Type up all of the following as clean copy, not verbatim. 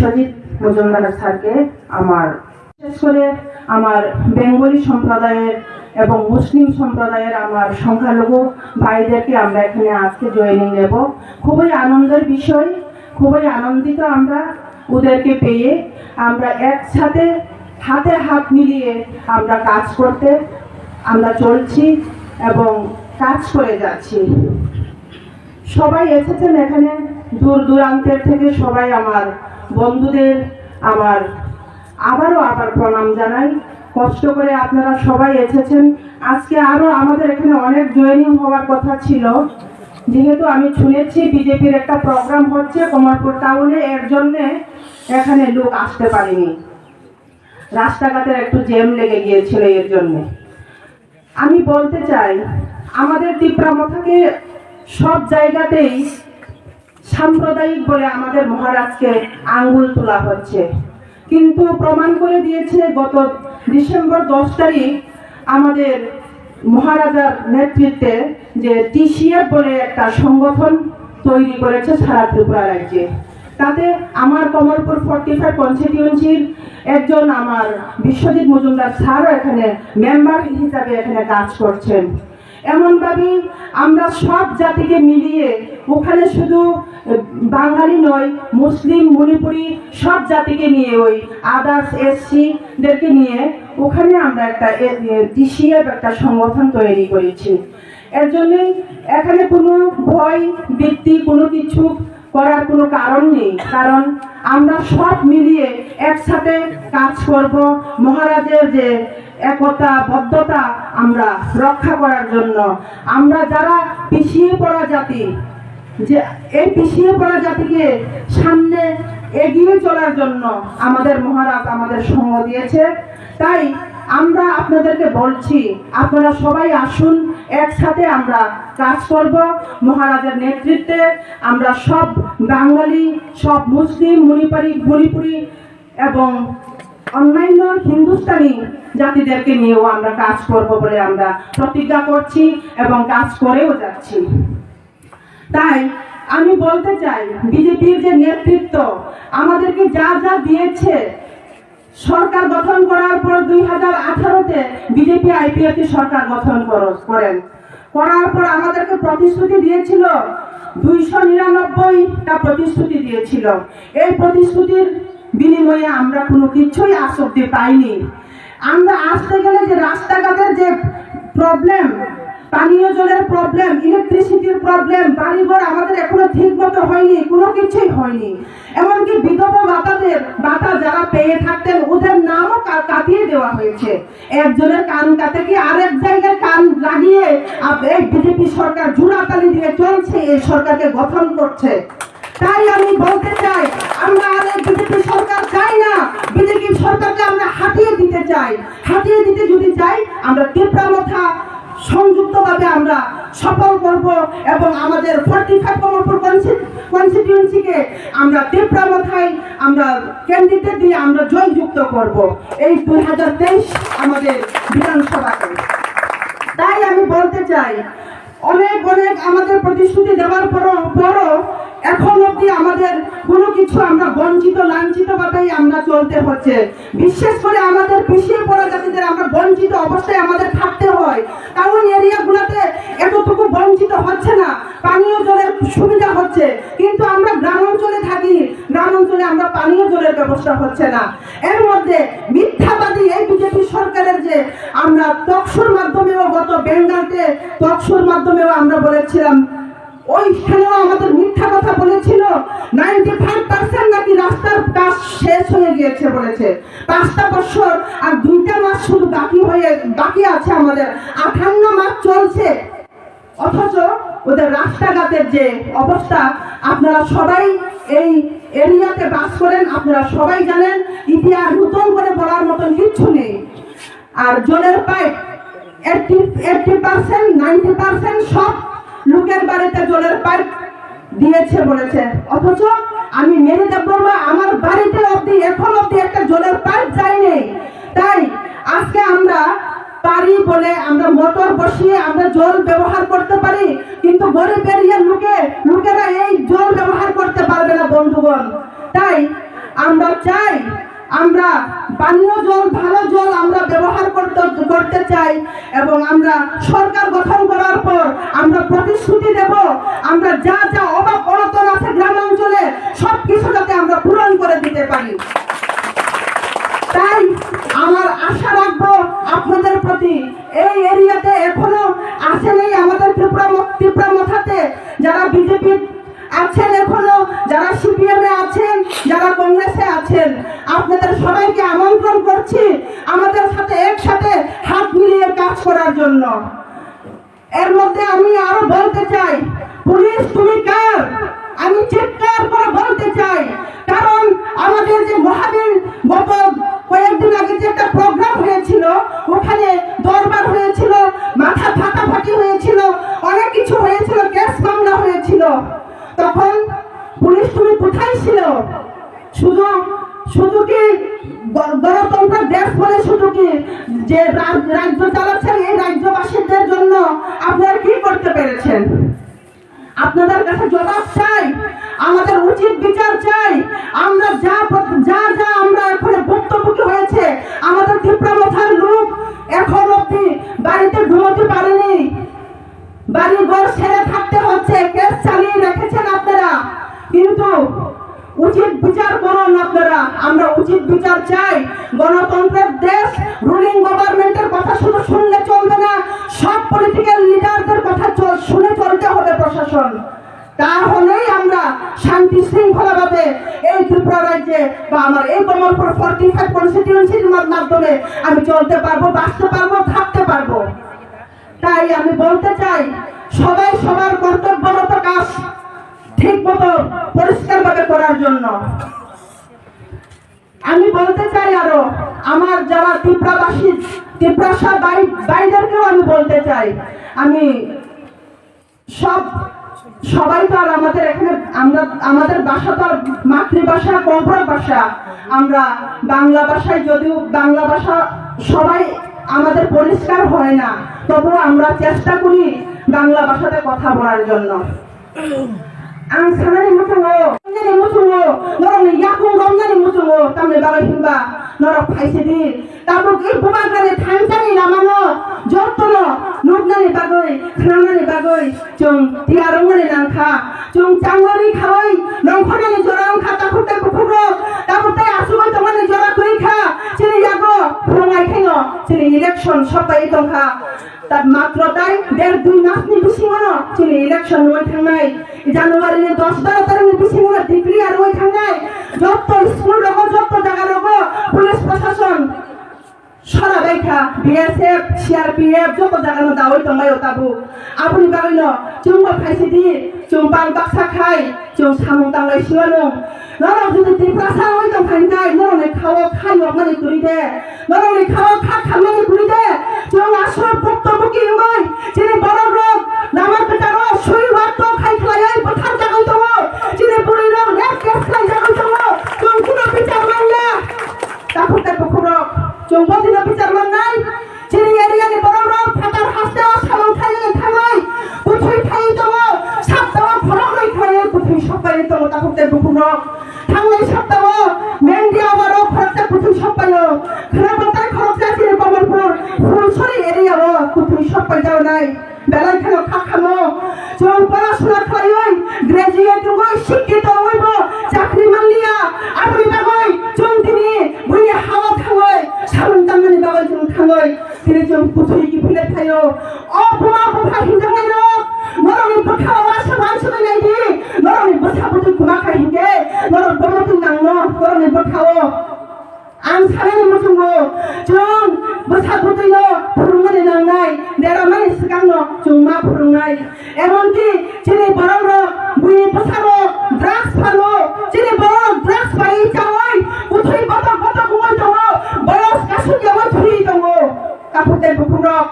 বিশ্বজিৎ মজুমদার স্যারকে আমার বিশেষ করে আমার বেঙ্গলি সম্প্রদায়ের এবং মুসলিম সম্প্রদায়ের আমার সংখ্যালঘু ভাইদেরকে আমরা এখানে আজকে জয়েনিং নেব। খুবই আনন্দের বিষয়, খুবই আনন্দিত আমরা ওদেরকে পেয়ে। আমরা একসাথে হাতে হাত মিলিয়ে আমরা কাজ করতে আমরা চলছি এবং কাজ করে যাচ্ছি। সবাই এসেছেন এখানে দূর দূরান্তের থেকে, সবাই আমার বন্ধুদের আমার আবার প্রণাম জানাই। কষ্ট করে আপনারা সবাই এসেছেন। আজকে আরও আমাদের এখানে অনেক জয়েনিং হওয়ার কথা ছিল, যেহেতু আমি শুনেছি বিজেপির একটা প্রোগ্রাম হচ্ছে কমলপুর টাউনে, এর জন্যে এখানে লোক আসতে পারেনি, রাস্তাঘাটের একটু জ্যাম লেগে গিয়েছিল এর জন্যে। আমি বলতে চাই আমাদের তীব্রামথাকে সব জায়গাতেই সাম্প্রদায়িক বলে আমাদের মহারাজকে আঙ্গুল তোলা হচ্ছে, কিন্তু প্রমাণ করে দিয়েছে গত ডিসেম্বর 10 তারিখ আমাদের মহারাজার নেতৃত্বে যে টিসিএফ বলে একটা সংগঠন তৈরি করেছে সারা ত্রিপুরা রাজ্যে। তাতে আমার কমলপুর 45 কনস্টিটিউয়েন্সির একজন আমার বিশ্বজিৎ মজুমদার স্যারও এখানে মেম্বার হিসাবে এখানে কাজ করছেন। এমনভাবেই আমরা সব জাতিকে মিলিয়ে ওখানে শুধু বাঙালি নয়, মুসলিম, মণিপুরি সব জাতিকে নিয়ে ওই আদার্স এসসিদেরকে নিয়ে ওখানে আমরা একটা টিসিএফ একটা সংগঠন তৈরি করেছি। এর জন্যই এখানে কোনো ভয় বৃত্তি কোনো কিছু করার কোনো কারণ নেই, কারণ আমরা সব মিলিয়ে একসাথে কাজ করব মহারাজের যে একতা বদ্ধতা আমরা রক্ষা করার জন্য। আমরা যারা পিছিয়ে পড়া জাতি, যে এই পিছিয়ে পড়া জাতিকে সামনে এগিয়ে চলার জন্য আমাদের মহারাজ আমাদের সঙ্গ দিয়েছে। তাই আমরা আপনাদেরকে বলছি আপনারা সবাই আসুন, একসাথে আমরা কাজ করব মহারাজের নেতৃত্বে। আমরা সব বাঙালি, সব মুসলিম, মণিপুরি এবং অন্যান্য হিন্দুস্তানি জাতিদেরকে নিয়েও আমরা কাজ করব বলে আমরা প্রতিজ্ঞা করছি এবং কাজ করেও যাচ্ছি। তাই আমি বলতে চাই বিজেপির যে নেতৃত্ব আমাদেরকে যা যা দিয়েছে, সরকার গঠন করার পর 2018-তে বিজেপি আইপিএফটি সরকার গঠন করার পর আমাদেরকে প্রতিশ্রুতি দিয়েছিল 299টা প্রতিশ্রুতি দিয়েছিল। এই প্রতিশ্রুতির বিনিময়ে আমরা কোনো কিছুই আজ অব্দি পাইনি। আমরা আসতে গেলে যে রাস্তাঘাটের যে প্রবলেম, পানীয় জলের প্রবলেম, ইলেকট্রিসিটির প্রবলেম, বাড়িঘর আমাদের এখনো ঠিক মতো হয়নি, কোনো কিছুই হয়নি। এমনকি বিধবা ভাতা যারা পেয়ে থাকতেন ওদের নামও কাটিয়ে দেওয়া হয়েছে। একজনের কান কাটে কি আরেক জায়গায় কান লাগিয়ে এই বিজেপি সরকার জোড়াতালি দিয়ে চলছে, এই সরকারকে গঠন করছে। তাই আমি বলতে চাই আমরা আর এই বিজেপি সরকার চাই না, বিজেপি সরকারকে আমরা হাতিয়ে দিতে চাই। হাতিয়ে দিতে যদি চাই আমরা তীব্রামথা সংযুক্তভাবে আমরা সফল করব এবং আমাদের 45 কমলপুর কনস্টিটিউয়েন্সিকে আমরা তীব্রামথায় আমরা ক্যান্ডিডেট দিয়ে আমরা জয়যুক্ত করব এই 2023 আমাদের বিধানসভাতে। তাই আমি বলতে চাই অনেক আমাদের প্রতিশ্রুতি দেওয়ার পরও এখন অব্দি আমাদের কোনো কিছু আমরা বঞ্চিত লাঞ্ছিত ভাবেই আমরা চলতে হচ্ছে। বিশেষ করে আমাদের পিছিয়ে পড়া জাতিদের আমরা বঞ্চিত অবস্থায় আমাদের থাকতে হয়। টাউন এরিয়াগুলোতে এতটুকু বঞ্চিত হচ্ছে না, পানীয় জলের সুবিধা হচ্ছে, কিন্তু আমরা গ্রাম অঞ্চলে থাকি, গ্রাম অঞ্চলে আমরা পানীয় জলের ব্যবস্থা হচ্ছে না। এর মধ্যে মিথ্যাবাদী এই বিজেপি সরকারের যে আমরা টকশোর মাধ্যমেও গত বেঙ্গলতে টকশোর মাধ্যমেও আমরা বলেছিলাম, ওইখানেও আমাদের মিথ্যা কথা বলেছিল 95% নাকি রাস্তার কাজ শেষ হয়ে গিয়েছে বলেছে। 5টা বছর আর 2টা মাস শুধু বাকি আছে, আমাদের 58 মাস চলছে। অথচ ওদের রাস্তাঘাটের যে অবস্থা আপনারা সবাই এই এরিয়াতে বাস করেন, আপনারা সবাই জানেন, ইতিহাস নতুন করে বলার মতন কিচ্ছু নেই। আর জলের পাইপ 80% 90% সব লোকের বাড়িতে জলের পাইপ দিয়েছে বলেছে। অথচ আমি মেনে দেখবো আমার বাড়িতে এখন অব্দি একটা জলের পাইপ যায়নি। তাই আজকে আমরা পারি বলে আমরা মোটর বসিয়ে আমরা জল ব্যবহার করতে পারি, কিন্তু গরিব এরিয়ার লোকেরা এই জল ব্যবহার করতে পারবে না বন্ধুগণ। তাই আমরা চাই আমরা পানীয় জল ভালো জল আমরা ব্যবহার করতে চাই এবং আমরা সরকার গঠন করার পর আমরা প্রতিশ্রুতি দেব আমরা যা যা অভাব অনটন আছে গ্রামাঞ্চলে সব কিছু যাতে আমরা পূরণ করে দিতে পারি। তাই আমার আশা রাখবো আপনাদের প্রতি, এই এরিয়াতে এখনো আসেন এই আমাদের ত্রিপুরা মাথাতে যারা বিজেপি আছেন, এখনো যারা সিপিএম এ আছেন, যারা কংগ্রেসে আছেন, আপনাদের সবাইকে আমন্ত্রণ করছি আমাদের সাথে একসাথে হাত মিলিয়ে কাজ করার জন্য। এর মধ্যে আমি আরো বলতে চাই, পুলিশ তুমি কার, আমি চিৎকার করে বলতে চাই, কারণ আমাদের যে মহাবীর গত কয়েকদিন আগে যে একটা প্রোগ্রাম হয়েছিল, ওখানে দরবার হয়েছিল, মাথা ফাটাফাটি হয়েছিল, অনেক কিছু হয়েছিল, কেস মামলা হয়েছিল। তখন পুলিশ তুমি কোথায় ছিল? শুধু কি গণতন্ত্রের দেশ বলে শুধু কি যে রাজ্য চালাচ্ছেন এই রাজ্যবাসীদের জন্য আপনারা কি করতে পেরেছেন? আপনাদের কাছে জবাব চাই, আমাদের উচিত বিচার চাই। আমরা যা আমরা এখন ভুক্তভোগী হয়েছে, আমাদের ত্রিপুরা মাথার লোক এখন অব্দি বাড়িতে ঘুমোতে পারেনি, বাড়ি ঘর ছেড়ে থাকতে হচ্ছে, কেস চালিয়ে রেখেছেন আপনারা, কিন্তু উচিত বিচার করুন আপনারা। আমরা উচিত বিচার চাই। গণতন্ত্রের দেশ, রুলিং গভর্নমেন্টের কথা শুধু শুনলে চলবে না, সব পলিটিক্যাল লিডারদের কথা শুনে চলতে হবে প্রশাসন। তাহলেই আমরা শান্তি শৃঙ্খলা ভাবে এই ত্রিপুরা রাজ্যে বা আমার এই কমলপুর 45 কনস্টিটিউয়েন্সির মাধ্যমে আমি চলতে পারবো, বাঁচতে পারবো, থাকতে পারবো। তাই আমি বলতে চাই সবাই সবার কর্তব্যরত কাজ ঠিক মতো পরিষ্কার ভাবে করার জন্য। আমি বলতে চাই আরো আমার যারা ত্রিপুরাবাসী, ত্রিপুরা বাইরেরকেও আমি বলতে চাই, আমি সবাই তো আর আমাদের এখানে আমাদের ভাষা তো আর মাতৃভাষা কর্পোরেট ভাষা, আমরা বাংলা ভাষায়, যদিও বাংলা ভাষা সবাই আমাদের পরিষ্কার হয় না, তবুও আমরা চেষ্টা করি বাংলা ভাষাতে কথা বলার জন্য। ang sanani mutungo norong yakung romnani mutungo tamne bagai himba norok phaisedi tabuk ei bumagane thangsani lamano jottono nugnani bagoi khnanani bagoi chung tiarongani nangkha chung changori khawai nongkhonani jorang khata khute kufuro tabutai asugoi tomani jora kuri kha chini yago phrongai khengo chini election sopai tongkha তার মাত্র তাই 1.5-2 মাস নি বেশি মনো চলে election ওই থাঙ্গাই জানুয়ারি 10-12 তারিখ বেশি মনো degree আর ওই থাঙ্গাই যত স্কুল রগ যত জায়গা রগ পুলিশ প্রশাসন সারা বাইখা বিএসএফ সিআরপিএফ যত জায়গা না দাওই তঙ্গাই ওতাবু আপনি বাগাইনো চুংবা খাইছে দি চুংপাং বাক্সা খাই চুং সামু তাঙ্গাই সিওনো নরক যদি ত্রিপুরা সাওই তং ফাইনাই নরনে খাও খাই অগনানি করি দে নরনে খাও খামানি করি দে চুং আসর ভুক্তভোগী হই যিনি বড় রোগ নামার পেটার সই ওয়াতো খাই খাই পথার জাগাই তো যিনি বুড়ি রোগ এক কেস খাই জাগাই তো চুং কোনো বিচার মানলা তাকুতে পখরক চুং বদিন বিচার মাননাই যিনি এরিয়ানি বড় রোগ ফাটার হাসতে সামন খাই খাই পুথুই খাই তো সাতটা ফরক লই খাই পুথুই সবাই তো তাকুতে পখরক থাঙ্গাই সাতটা মেন্ডি আবারও খরচা পুথুই সবাই খানাবাতাই খরচা চিনি কমলপুর ফুলছড়ি এরিয়া পুথুই সবাই যাও নাই বেলাই খানো খাখামো চুং পড়াশোনা খাই গ্রাজুয়েট হই শিক্ষিত হইব চাকরি মানলিয়া আপনি বাগই চুং তিনি বুইয়া হাওয়া খাওয়াই সামন তাঙ্গানি বাগই চুং খাওয়াই তিনি চুং পুথুই কি ফিলে খাইও অপমা পথা হিজাঙ্গাই রক নরনি পথাও আসা মানসবে নাই দি নরনি পথা পুথুই কুমা খাই হিকে নরন বমতুন নাংনো নরনি পথাও ang sanani mutungo chung basa putuyo phurungani nangnai dera mani sikangno chung ma phurungnai emonki chini borongro bui pasaro drugs phalo chini borong drugs pai chawai puthui bata kumai tongo boros kasu jawa thuri tongo kapute bukurok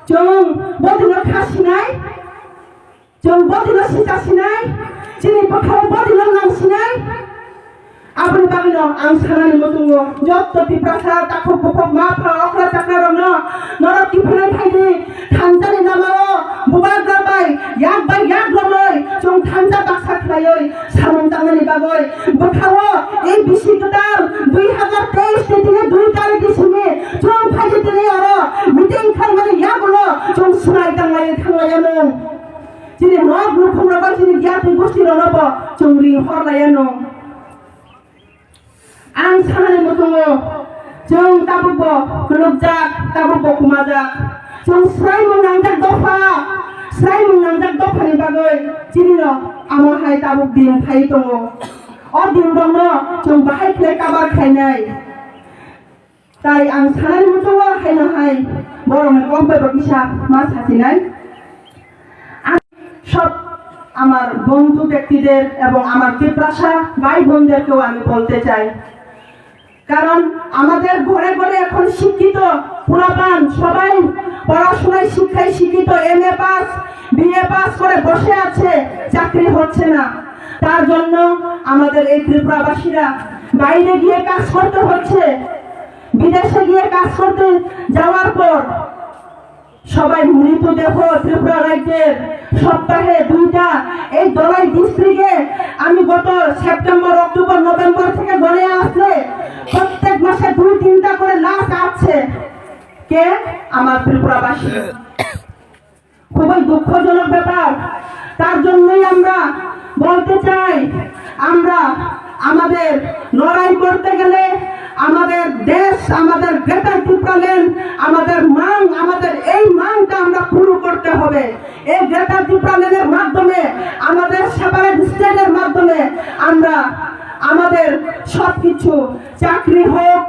chung bodino khasinai chung bodino sitasinai chini pakhao bodino nangsinai আপনি বাগিনো আং সানানি মতুঙ্গো যত ত্রিপ্রাসা তাকো পপক মা ফা অকরা চাকরারনো নরক কিফলে খাইদি থানজানি নামাও বুবা গাবাই ইয়াক লমই চং থানজা বাক্সা খাইoi সামন তাঙ্গানি বাগই বখাও এই বিশি mung chini nok nu khum ra chini gyati gosti ro no chungri horlayano ang sanani mutungo chung tabubo kulukjak tabubo kumajak chung srai mung nangjak dofa ni bagoi chini no amo hai tabuk din khai tongo o din dong no chung bahai khle kabar khainai tai ang sanani mutungo haino hai borong kompe bakisa ma satinai সব আমার বন্ধু ব্যক্তিদের এবং আমার তিপ্রাসা ভাই বোনদেরকেও আমি বলতে চাই কারণ আমাদের ঘরে ঘরে এখন শিক্ষিত পুরাপান সবাই পড়াশোনায় শিক্ষায় শিক্ষিত এমএ পাস বিএ পাস করে বসে আছে চাকরি হচ্ছে না তার জন্য আমাদের এই ত্রিপুরাবাসীরা বাইরে গিয়ে কাজ করতে হচ্ছে বিদেশে গিয়ে কাজ করতে যাওয়ার পর সবাই মৃতদেহ ত্রিপুরা রাজ্যের সপ্তাহে 2টা এই দলাই ডিস্ট্রিক্টে আমি গত সেপ্টেম্বর অক্টোবর নভেম্বর থেকে গড়ে আসলে প্রত্যেক মাসে 2-3টা করে লাশ আসছে কে আমার ত্রিপুরাবাসী খুবই দুঃখজনক ব্যাপার তার জন্যই আমরা বলতে চাই আমরা আমাদের লড়াই করতে গেলে আমাদের দেশ আমাদের গ্রেটার ত্রিপুরাল্যান্ড আমাদের এই মাংটা আমরা পুরো করতে হবে এই গ্রেটার ত্রিপুরাল্যান্ডের মাধ্যমে আমাদের সেপারেট স্টেটের মাধ্যমে আমরা আমাদের সবকিছু চাকরি হোক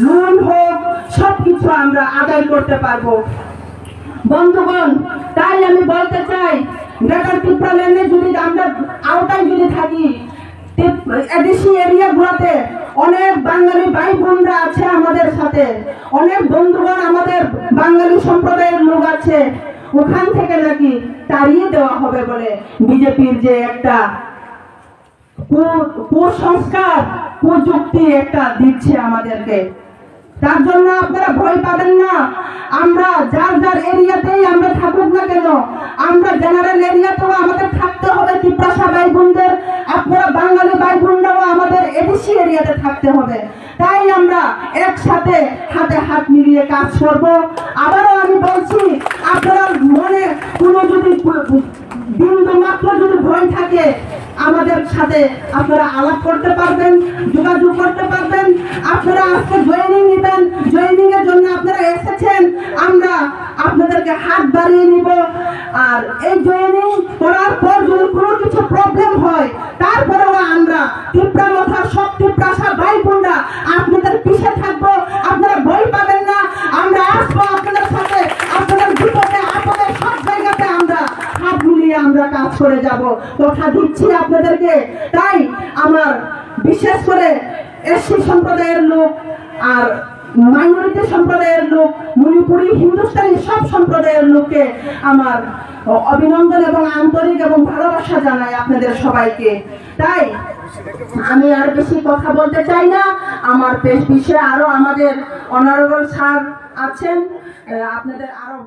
লোন হোক সবকিছু আমরা আদায় করতে পারবো বন্ধুগণ তাই আমি বলতে চাই গ্রেটার ত্রিপুরাল্যান্ডে যদি আমরা আওতায় যদি থাকি এডিসি এরিয়াগুলোতে অনেক বাঙালি ভাই বোনরা আছে আমাদের সাথে অনেক বন্ধুগণ আমাদের বাঙালি সম্প্রদায়ের লোক আছে ওখান থেকে নাকি তাড়িয়ে দেওয়া হবে বলে বিজেপির যে একটা কুসংস্কার কুযুক্তি একটা দিচ্ছে আমাদেরকে তার জন্য আপনারা ভয় পাবেন না আমরা যার এরিয়াতেই আমরা থাকুক না কেন আমরা জেনারেল এরিয়াতেও আমাদের থাকতে হবে ত্রিপ্রাসা ভাই বোনদের আপনারা বাঙালি ভাই বোনরাও আমাদের এডিসি এরিয়াতে থাকতে হবে তাই আমরা একসাথে হাতে হাত মিলিয়ে কাজ করব আবারও আমি বলছি আপনারা মনে কোনো যদি বিন্দু মাত্র যদি ভয় থাকে আমাদের সাথে আপনারা আলাপ করতে পারবেন যোগাযোগ করতে পারবেন আপনারা আজকে জয়েনিং নিবেন জয়েনিং এর জন্য আপনারা এসেছেন আমরা আপনাদেরকে হাত বাড়িয়ে নিব আর এই জয়েনিং করার পর যদি কোনো কিছু প্রবলেম হয় তারপরেও আমরা ত্রিপুরা মাথার সব ত্রিপ্রাসা ভাই বোনরা আপনাদের পিছে থাকবো আপনারা ভয় পাবেন না আমরা আসবো আপনাদের সাথে আপনাদের বিপদে আপদে সব জায়গাতে আমরা হাত মিলিয়ে আমরা কাজ করে যাব কথা দিচ্ছি আপনাদেরকে তাই আমার বিশেষ করে এসসি সম্প্রদায়ের লোক আর মাইনরিটি সম্প্রদায়ের লোক মণিপুরি হিন্দুস্তানি সব সম্প্রদায়ের লোককে আমার অভিনন্দন এবং আন্তরিক এবং ভালোবাসা জানাই আপনাদের সবাইকে তাই আমি আর বেশি কথা বলতে চাই না আমার পেশ বিষয়ে আরো আমাদের অনারেবল স্যার আছেন আপনাদের আরো